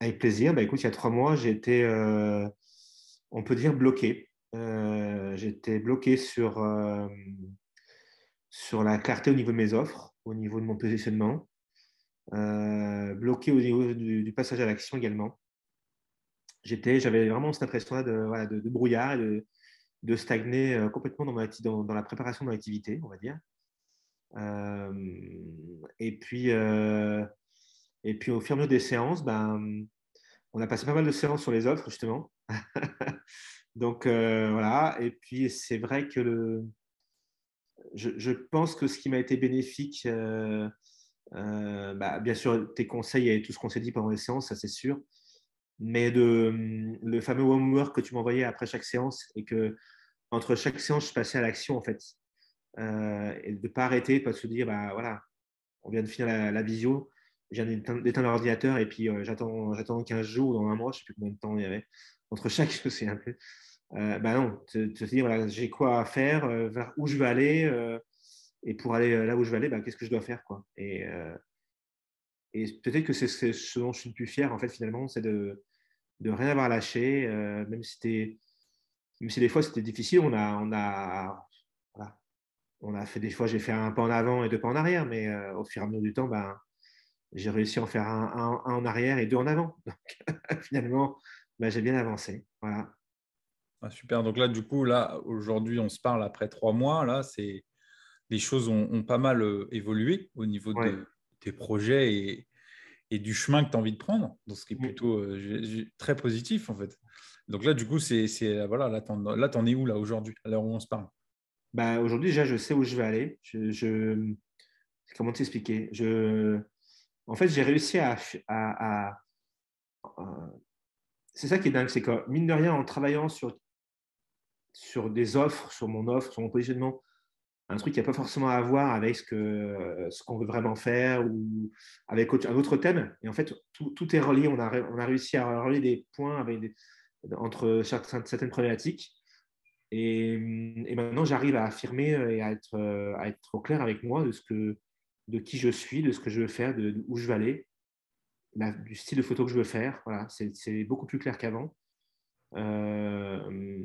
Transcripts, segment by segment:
Avec plaisir. Bah, écoute, il y a 3 mois, j'ai été, on peut dire, bloqué. J'étais bloqué sur la clarté au niveau de mes offres, au niveau de mon positionnement, bloqué au niveau du passage à l'action également. J'avais vraiment cette impression-là voilà, de brouillard et de stagner complètement dans la préparation de mon activité, on va dire. Euh, et puis, euh, et puis, au fur et à mesure des séances, ben, on a passé pas mal de séances sur les offres, justement. Donc, voilà. Et puis, c'est vrai que je pense que ce qui m'a été bénéfique, bah, bien sûr, tes conseils et tout ce qu'on s'est dit pendant les séances, ça c'est sûr. Mais le fameux homework que tu m'envoyais après chaque séance et que entre chaque séance, je passais à l'action, en fait. Et de ne pas arrêter, pas de se dire, bah voilà, on vient de finir la visio, je viens d'éteindre l'ordinateur et puis j'attends 15 jours, dans un mois, je ne sais plus combien de temps il y avait. Entre chaque, je sais un peu. Bah non, te dire, voilà, j'ai quoi à faire, vers où je vais aller, et pour aller là où je vais aller, bah, qu'est-ce que je dois faire, quoi. Et peut-être que c'est ce dont je suis le plus fier, en fait, finalement, c'est de rien avoir lâché, même si des fois c'était difficile, voilà, on a fait des fois, j'ai fait un pas en avant et 2 pas en arrière, mais au fur et à mesure du temps, bah, j'ai réussi à en faire un en arrière et 2 en avant. Donc, finalement, bah, j'ai bien avancé. Voilà. Ah, super. Donc là, du coup, là, aujourd'hui, on se parle après 3 mois. Là, les choses ont pas mal évolué au niveau Ouais. de tes projets et du chemin que tu as envie de prendre. Donc, ce qui est Mm. plutôt très positif, en fait. Donc là, du coup, voilà, là, t'en es où, là, aujourd'hui, à l'heure où on se parle? Bah, aujourd'hui, déjà, je sais où je vais aller. Comment t'expliquer? En fait, j'ai réussi c'est ça qui est dingue, c'est que mine de rien, en travaillant sur des offres, sur mon offre, sur mon positionnement, un truc qui n'a pas forcément à voir avec ce qu'on veut vraiment faire ou avec un autre thème. Et en fait, tout est relié. On a réussi à relier des points entre certaines problématiques. Et maintenant, j'arrive à affirmer et à être au clair avec moi de qui je suis, de ce que je veux faire, de où je veux aller, du style de photo que je veux faire. Voilà, c'est beaucoup plus clair qu'avant. Euh,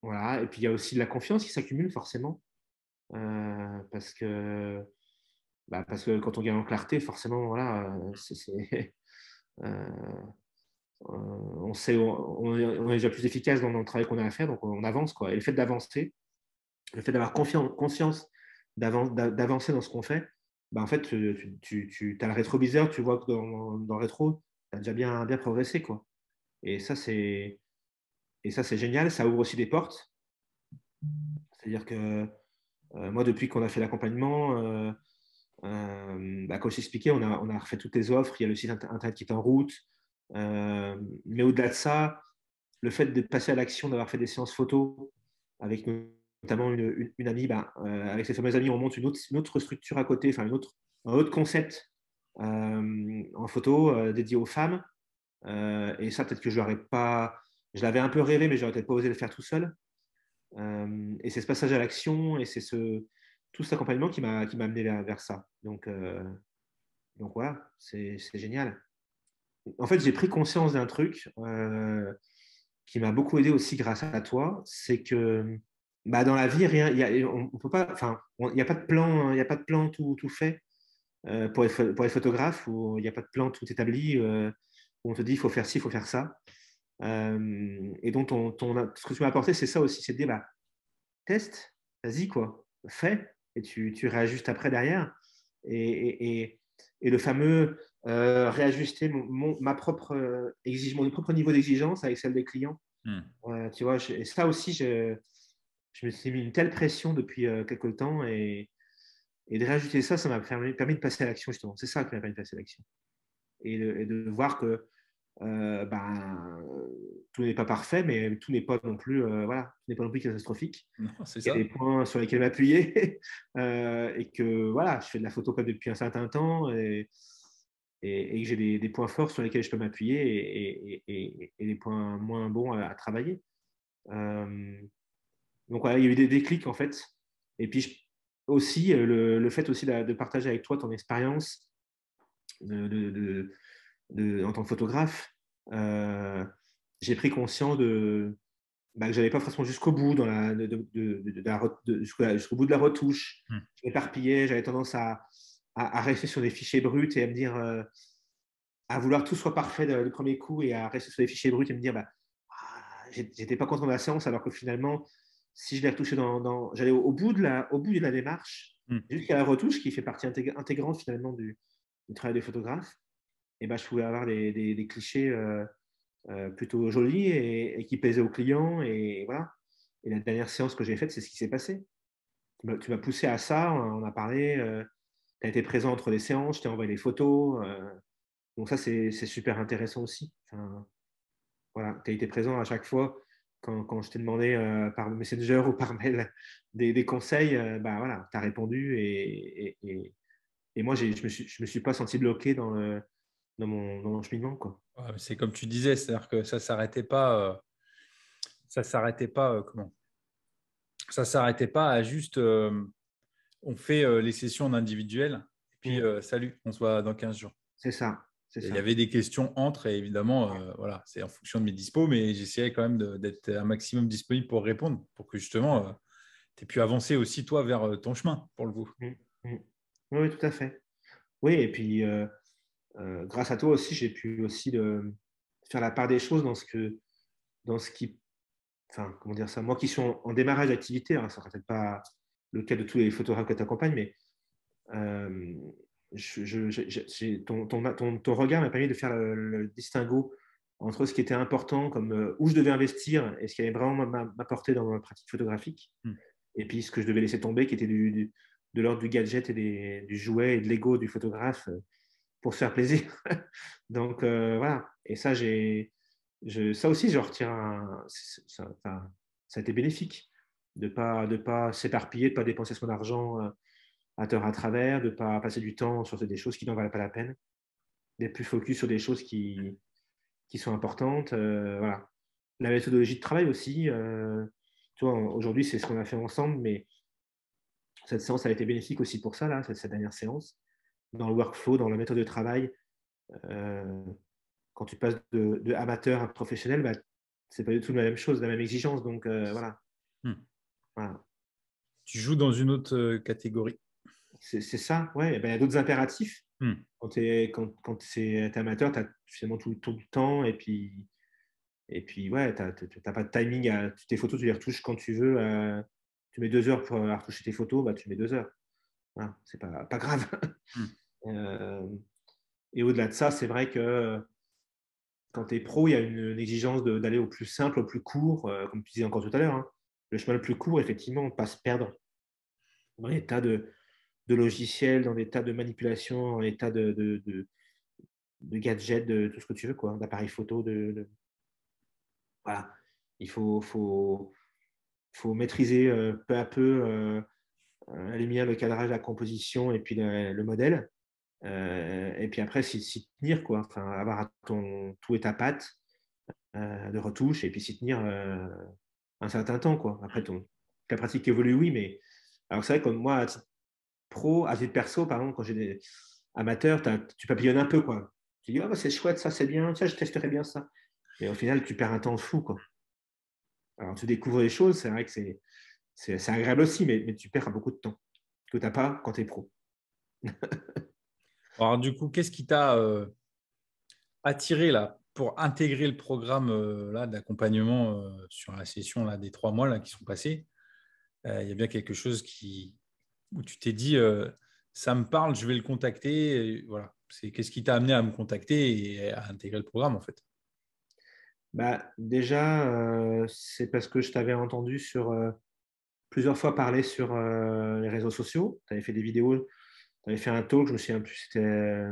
voilà. Et puis, il y a aussi de la confiance qui s'accumule forcément. Parce parce que quand on gagne en clarté, forcément, voilà, euh, on sait, on est déjà plus efficace dans le travail qu'on a à faire, donc on avance, quoi. Et le fait d'avancer, le fait d'avoir conscience d'avancer dans ce qu'on fait, bah, en fait, tu as le rétroviseur, tu vois que dans le rétro, tu as déjà bien progressé, quoi. Et ça, c'est, et ça, c'est génial. Ça ouvre aussi des portes. C'est-à-dire que moi, depuis qu'on a fait l'accompagnement, bah, comme je t'expliquais, on a refait toutes les offres. Il y a le site internet qui est en route. Mais au-delà de ça, le fait de passer à l'action, d'avoir fait des séances photos avec notamment une amie, bah, avec cette fameuse amie, on monte une autre structure à côté, enfin un autre concept en photo dédié aux femmes. Et ça, peut-être que je l'avais un peu rêvé, mais j'aurais peut-être pas osé le faire tout seul. Et c'est ce passage à l'action et tout cet accompagnement qui m'a amené vers ça. Donc voilà, c'est génial. En fait, j'ai pris conscience d'un truc qui m'a beaucoup aidé aussi grâce à toi, c'est que bah, dans la vie, rien, on peut pas, enfin, il n'y a pas de plan, il n'y a pas de plan tout fait pour être photographe, où il n'y a pas de plan tout établi, où on te dit il faut faire ci, il faut faire ça. Et donc, ce que tu m'as apporté, c'est ça aussi, c'est de dire, bah, teste, vas-y, quoi, fais, et tu réajustes après derrière. Et, et, et, et le fameux réajuster ma propre mon propre niveau d'exigence avec celle des clients. Hmm. Tu vois, et ça aussi, je me suis mis une telle pression depuis quelques temps et de réajuster ça, ça m'a permis de passer à l'action, justement. C'est ça qui m'a permis de passer à l'action. Et de voir que ben, tout n'est pas parfait, mais tout n'est pas non plus, voilà, tout n'est pas non plus catastrophique. Non, c'est Il y a des ça. points sur lesquels m'appuyer et que voilà, je fais de la photo comme depuis un certain temps et que j'ai des points forts sur lesquels je peux m'appuyer et des points moins bons à travailler. Euh, donc voilà, il y a eu des déclics en fait. Et puis aussi le fait aussi de partager avec toi ton expérience, en tant que photographe, j'ai pris conscience que je n'allais pas forcément jusqu'au bout jusqu'au bout de la retouche. Hmm. Je m'éparpillais, j'avais tendance à rester sur des fichiers bruts et à me dire, à vouloir que tout soit parfait du premier coup et à rester sur des fichiers bruts et me dire, j'étais pas content de la séance, alors que finalement, si je l'ai retouché j'allais au bout de la démarche, Hmm. jusqu'à la retouche qui fait partie intégrante finalement du travail des photographes, et je pouvais avoir des clichés plutôt jolis et qui plaisaient aux clients. Et voilà. Et la dernière séance que j'ai faite, c'est ce qui s'est passé. Tu m'as poussé à ça, on a parlé, tu as été présent entre les séances, je t'ai envoyé des photos. Donc ça, c'est super intéressant aussi. Enfin, voilà, tu as été présent à chaque fois quand je t'ai demandé par Messenger ou par mail des conseils, voilà, tu as répondu et moi, je me suis pas senti bloqué dans mon cheminement, quoi. Ouais, mais c'est comme tu disais, c'est-à-dire que ça s'arrêtait pas, comment? Ça s'arrêtait pas à juste, on fait les sessions en individuel, et puis Mm. salut, on se voit dans 15 jours. C'est ça, c'est Il y ça. avait des questions entre, et évidemment, voilà, c'est en fonction de mes dispos, mais j'essayais quand même d'être un maximum disponible pour répondre, pour que justement, tu aies pu avancer aussi, toi, vers ton chemin, pour le coup. Mm. Mm. Oui, tout à fait. Oui, et puis grâce à toi aussi, j'ai pu aussi faire la part des choses dans ce qui, enfin, comment dire ça, moi qui suis en démarrage d'activité, hein, ça ne sera peut-être pas le cas de tous les photographes que tu accompagnes, mais euh, ton regard m'a permis de faire le distinguo entre ce qui était important, comme où je devais investir et ce qui allait vraiment m'apporter dans ma pratique photographique, Hmm. et puis ce que je devais laisser tomber, qui était de l'ordre du gadget et du jouet et de l'ego du photographe pour se faire plaisir. Donc voilà. Et ça, ça aussi, je retire ça a été bénéfique de pas s'éparpiller, de pas dépenser son argent à tort à travers, de pas passer du temps sur des choses qui n'en valent pas la peine, d'être plus focus sur des choses qui sont importantes. Voilà. La méthodologie de travail aussi. Tu vois, aujourd'hui, c'est ce qu'on a fait ensemble, mais cette séance a été bénéfique aussi pour ça, là, cette dernière séance, dans le workflow, dans la méthode de travail. Euh, Quand tu passes de amateur à professionnel, c'est pas du tout la même chose, la même exigence. Donc voilà. Hmm. Voilà. Tu joues dans une autre catégorie. C'est ça, ouais. Il y a d'autres impératifs. Hmm. Quand t'es amateur, tu as finalement tout le temps. Et puis ouais, tu n'as pas de timing. Tes photos, tu les retouches quand tu veux. Tu mets 2 heures pour retoucher tes photos, tu mets 2 heures. Voilà, c'est pas grave. Hmm. Euh, et au-delà de ça, c'est vrai que quand tu es pro, il y a une exigence d'aller au plus simple, au plus court, comme tu disais encore tout à l'heure. Hein. Le chemin le plus court, effectivement, on ne pas se perdre dans des tas de logiciels, dans des tas de manipulations, dans des tas de gadgets, de tout ce que tu veux, quoi, d'appareils photo. Voilà. Il faut maîtriser peu à peu la lumière, le cadrage, la composition et puis le modèle. Et puis après, s'y tenir, quoi. Enfin, avoir à ton tout et ta patte de retouche et puis s'y tenir un certain temps, quoi. Après, la pratique évolue, oui, mais alors c'est vrai que moi, à titre pro, à titre perso, par exemple, quand j'ai des amateurs, tu papillonnes un peu, quoi. Tu dis, c'est chouette, ça, c'est bien, tiens, je testerai bien ça. Mais au final, tu perds un temps fou, quoi. Alors, tu découvres des choses, c'est vrai que c'est agréable aussi, mais tu perds beaucoup de temps que tu n'as pas quand tu es pro. Alors, du coup, qu'est-ce qui t'a attiré là pour intégrer le programme là d'accompagnement sur la session là, des 3 mois là, qui sont passés? Il y a bien quelque chose où tu t'es dit, ça me parle, je vais le contacter. Et voilà. Qu'est-ce qui t'a amené à me contacter et à intégrer le programme en fait? Déjà, c'est parce que je t'avais entendu plusieurs fois parler sur les réseaux sociaux. Tu avais fait des vidéos, tu avais fait un talk, je me souviens plus, c'était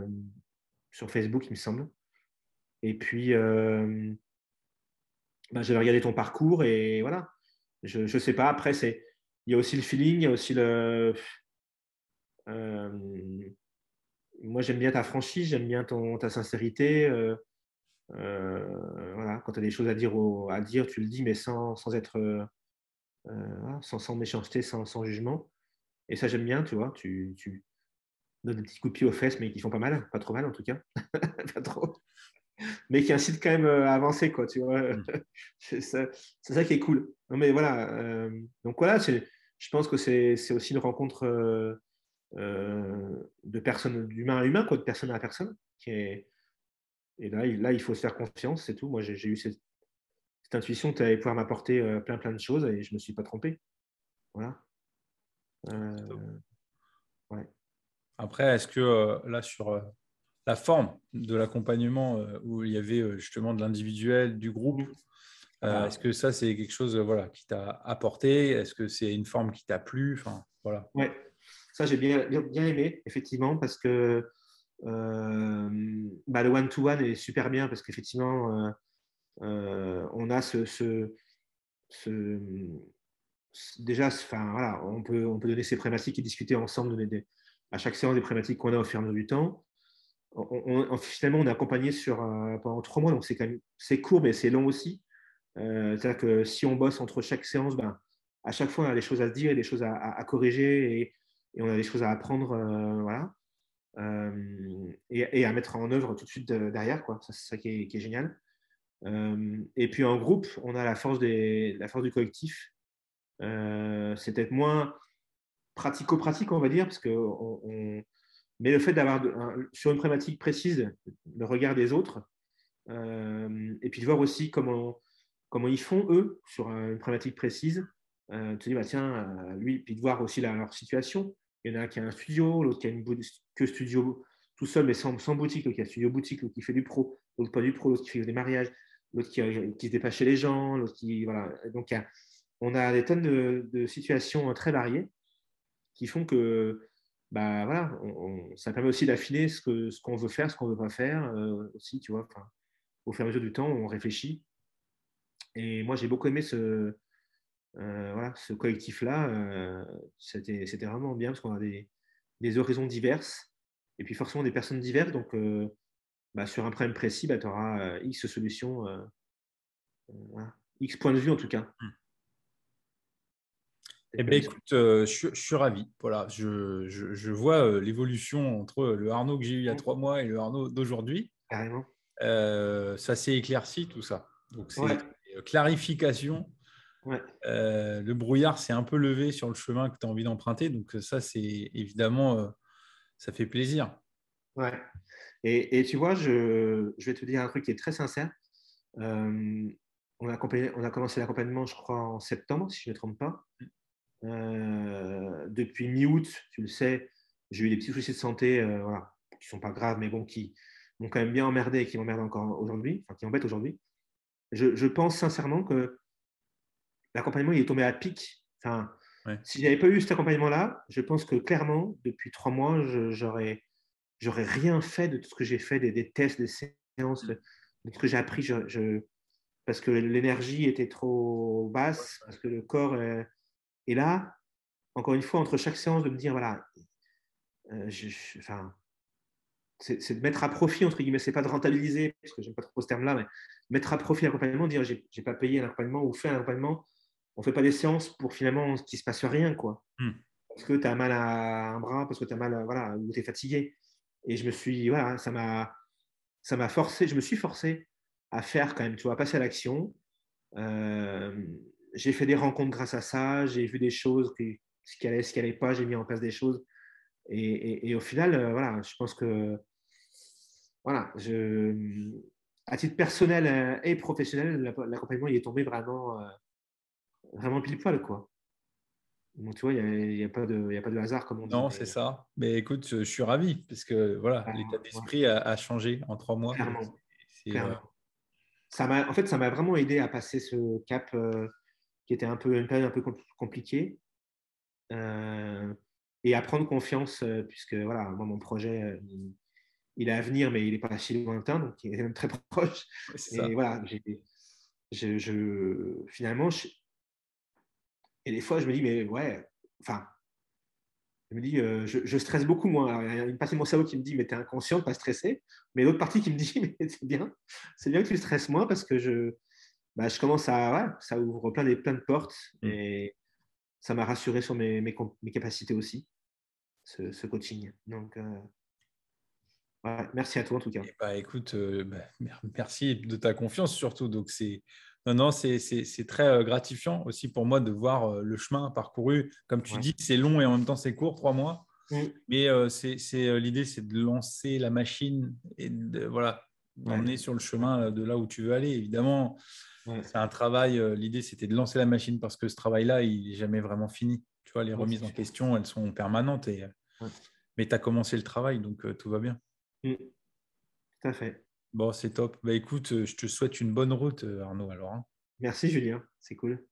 sur Facebook, il me semble. Et puis, j'avais regardé ton parcours et voilà. Je sais pas, après, il y a aussi le feeling, il y a aussi euh, moi, j'aime bien ta franchise, j'aime bien ta sincérité. Voilà, quand tu as des choses à dire, tu le dis, mais sans être, voilà, sans méchanceté, sans jugement. Et ça, j'aime bien, tu vois. donnent des petits coups de pied aux fesses, mais qui font pas mal, pas trop mal en tout cas, pas trop, mais qui incitent quand même à avancer, quoi, tu vois. Mm. C'est ça qui est cool. Non, mais voilà. Donc voilà, je pense que c'est aussi une rencontre de personnes, d'humain à humain, quoi, de personne à personne, et là, il faut se faire confiance, c'est tout. Moi, j'ai eu cette intuition que tu allais pouvoir m'apporter plein de choses et je ne me suis pas trompé. Voilà. Euh, ouais. Après, est-ce que là, sur la forme de l'accompagnement, où il y avait justement de l'individuel, du groupe, est-ce Ah, que ça, c'est quelque chose voilà, qui t'a apporté? Est-ce que c'est une forme qui t'a plu? Enfin, voilà. ouais. Ça, j'ai bien aimé, effectivement, parce que le one-to-one est super bien, parce qu'effectivement, on a ce- déjà, enfin, voilà, on peut donner ses problématiques et discuter ensemble à chaque séance des problématiques qu'on a au fur et à mesure du temps. Finalement, on est accompagné pendant 3 mois, donc c'est court, mais c'est long aussi. C'est-à-dire que si on bosse entre chaque séance, ben, à chaque fois, on a des choses à se dire et des choses à corriger et on a des choses à apprendre, voilà, et à mettre en œuvre tout de suite derrière, quoi. Ça, c'est ça qui est génial. Et puis en groupe, on a la force du collectif. C'est peut-être moins pratico-pratique, on va dire, parce que mais le fait d'avoir sur une problématique précise le regard des autres, et puis de voir aussi comment ils font, eux, sur une problématique précise. Tu te dis, bah, tiens, lui, puis de voir aussi leur situation. Il y en a un qui a un studio, l'autre qui a que studio tout seul, mais sans boutique, l'autre qui a un studio boutique, l'autre qui fait du pro, l'autre pas du pro, l'autre qui fait des mariages, l'autre qui se dépasse chez les gens, l'autre qui. Voilà. Donc, on a des tonnes de situations très variées qui font que bah, voilà, ça permet aussi d'affiner ce qu'on veut faire, ce qu'on ne veut pas faire aussi, tu vois. Enfin, au fur et à mesure du temps, on réfléchit. Et moi, j'ai beaucoup aimé voilà, ce collectif-là. C'était vraiment bien parce qu'on a des horizons diverses et puis forcément des personnes diverses. Donc, bah, sur un problème précis, bah, tu auras X solutions, voilà. X points de vue en tout cas. Eh Peut-être bien, que écoute, je suis ravi. Voilà, je vois l'évolution entre le Arnaud que j'ai eu il y a 3 mois et le Arnaud d'aujourd'hui. carrément. Ça s'est éclairci, tout ça. Donc, c'est Ouais, clarification. ouais, Le brouillard s'est un peu levé sur le chemin que tu as envie d'emprunter. Donc, ça, c'est évidemment, ça fait plaisir. ouais. Et tu vois, je vais te dire un truc qui est très sincère. Euh, on a commencé l'accompagnement, je crois, en septembre, si je ne me trompe pas. Depuis mi-août, tu le sais, j'ai eu des petits soucis de santé, voilà, qui ne sont pas graves, mais bon, qui m'ont quand même bien emmerdé et qui m'emmerdent encore aujourd'hui, enfin qui m'embêtent aujourd'hui. Je pense sincèrement que l'accompagnement il est tombé à pic. Enfin, Ouais. si j'avais pas eu cet accompagnement-là, je pense que clairement, depuis 3 mois, j'aurais rien fait de tout ce que j'ai fait, des tests, des séances, de ce que j'ai appris. Parce que l'énergie était trop basse, parce que le corps est là. Encore une fois, entre chaque séance, de me dire, voilà, enfin, c'est de mettre à profit, entre guillemets, c'est pas de rentabiliser, parce que j'aime pas trop ce terme-là, mais mettre à profit l'accompagnement, dire, j'ai pas payé un accompagnement ou fait un accompagnement, on fait pas des séances pour finalement qu'il se passe rien, quoi. Hmm. Parce que tu as mal à un bras, parce que tu as mal, voilà, ou tu es fatigué. Et voilà, ça m'a forcé, je me suis forcé à faire quand même, tu vois, à passer à l'action. Euh, j'ai fait des rencontres grâce à ça, j'ai vu des choses, ce qui allait pas, j'ai mis en place des choses. Et au final, voilà, je pense que, voilà, à titre personnel et professionnel, l'accompagnement, il est tombé vraiment pile poil, quoi. Donc, tu vois, il y a pas de hasard, comme on dit. Non, c'est Mais ça. Mais écoute, je suis ravi parce que voilà, l'état ouais, d'esprit a changé en 3 mois. clairement, C'est, clairement. En fait, ça m'a vraiment aidé à passer ce cap qui était une période un peu compliquée euh, et à prendre confiance, puisque voilà, moi, mon projet, il est à venir, mais il n'est pas si lointain, donc il est même très proche. ouais, c'est Et ça. voilà, finalement, et des fois, je me dis, mais ouais, enfin, je me dis, je stresse beaucoup moins. Alors, il y a une partie de mon cerveau qui me dit, mais t'es inconscient de pas stresser, mais l'autre partie qui me dit, mais c'est bien que tu stresses moins parce que je commence ouais, ça ouvre plein de portes Hmm. et ça m'a rassuré sur mes capacités aussi. ce coaching. Donc, ouais, merci à toi en tout cas. Et bah, écoute, merci de ta confiance surtout. Donc, non, non, c'est très gratifiant aussi pour moi de voir le chemin parcouru. Comme tu Ouais. dis, c'est long et en même temps, c'est court, 3 mois. Mm. Mais l'idée, c'est de lancer la machine et voilà, Ouais. d'emmener sur le chemin de là où tu veux aller. Évidemment, Ouais. c'est un travail. L'idée, c'était de lancer la machine parce que ce travail-là, il n'est jamais vraiment fini. Tu vois, les Ouais, c'est remises en sûr. question, elles sont permanentes. Ouais. Mais tu as commencé le travail, donc tout va bien. Mm. Tout à fait. Bon, c'est top. Bah, écoute, je te souhaite une bonne route, Arnaud, alors, hein. Merci Julien, c'est cool.